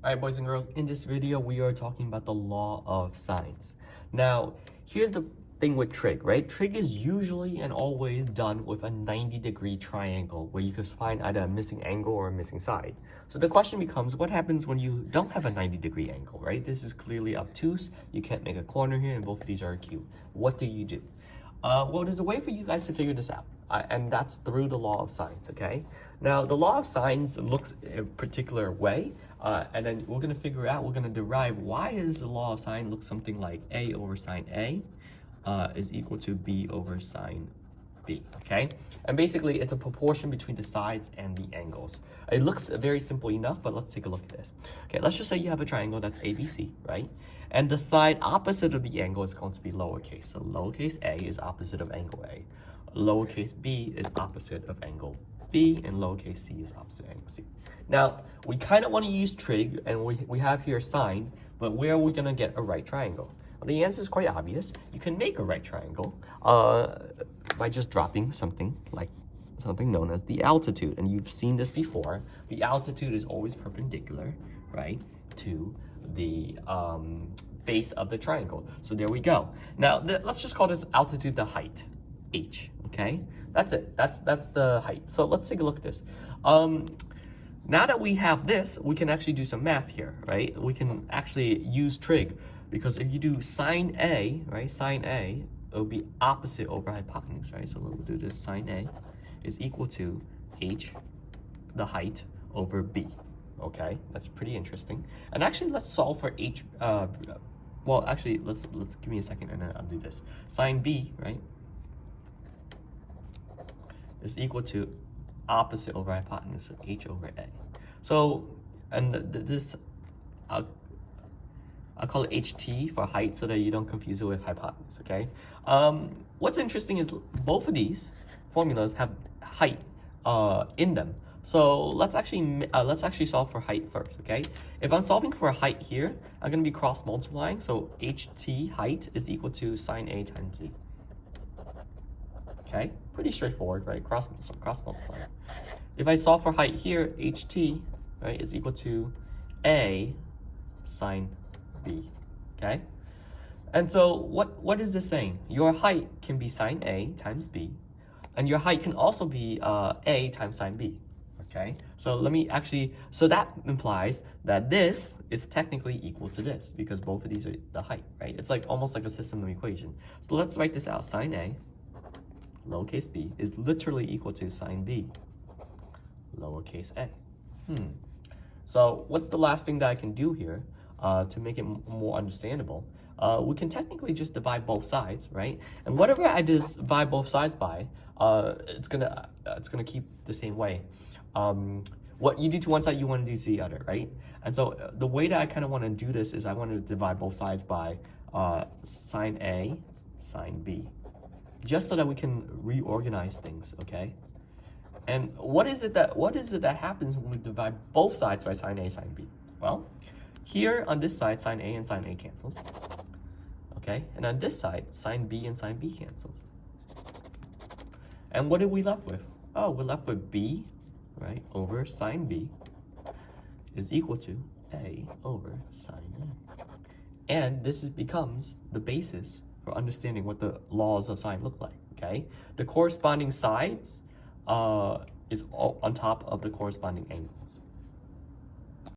Alright, boys and girls, in this video we are talking about the law of sines. Now, here's the thing with trig, right? Trig is usually and always done with a 90-degree triangle where you can find either a missing angle or a missing side. So the question becomes, what happens when you don't have a 90-degree angle, right? This is clearly obtuse. You can't make a corner here and both of these are acute. What do you do? Well, there's a way for you guys to figure this out, and that's through the law of sines, okay? Now, the law of sines looks a particular way, and then we're going to figure out, we're going to derive why does the law of sine look something like A over sine A is equal to B over sine B, okay? And basically, it's a proportion between the sides and the angles. It looks very simple enough, but let's take a look at this. Okay, let's just say you have a triangle that's ABC, right? And the side opposite of the angle is going to be lowercase. So lowercase a is opposite of angle A. Lowercase b is opposite of angle B, and lowercase c is opposite of angle C. Now, we kind of want to use trig, and we have here sine, but where are we going to get a right triangle? Well, the answer is quite obvious. You can make a right triangle by just dropping something known as the altitude. And you've seen this before. The altitude is always perpendicular, right, to the base of the triangle. So there we go. Now, let's just call this altitude the height, h, okay? That's it. That's the height. So let's take a look at this. Now that we have this, we can actually do some math here, right? We can actually use trig, because if you do sine A, right, sine A, it'll be opposite over hypotenuse, right? So we'll do this. Sine A is equal to h, the height, over b. Okay, that's pretty interesting. And actually, let's solve for h. Well, actually, let's give me a second, and then I'll do this. Sine b, right, is equal to opposite over hypotenuse, so h over a. So, and this, I'll call it ht for height so that you don't confuse it with hypotenuse, okay? What's interesting is both of these formulas have height in them. So let's actually solve for height first, okay? If I'm solving for a height here, I'm going to be cross multiplying. So ht height is equal to sine A times b. Okay, pretty straightforward, right? Cross multiply. If I solve for height here, ht, right, is equal to a sine b. Okay, and so what is this saying? Your height can be sine A times b, and your height can also be a times sine b. Okay, so so that implies that this is technically equal to this, because both of these are the height, right? It's like almost like a system of equation. So let's write this out. Sine A, lowercase b, is literally equal to sine b, lowercase a. So what's the last thing that I can do here to make it more understandable? We can technically just divide both sides, right? And whatever I divide both sides by, it's gonna keep the same way. What you do to one side, you want to do to the other, right? And so the way that I kind of want to do this is I want to divide both sides by sine A, sine B, just so that we can reorganize things, okay? And what is it that happens when we divide both sides by sine A, sine B? Well, here on this side, sine A and sine A cancels, okay? And on this side, sine B and sine B cancels. And what are we left with? Oh, we're left with B, right, over sine B is equal to A over sine A. And this becomes the basis for understanding what the laws of sine look like, okay? The corresponding sides is all on top of the corresponding angles,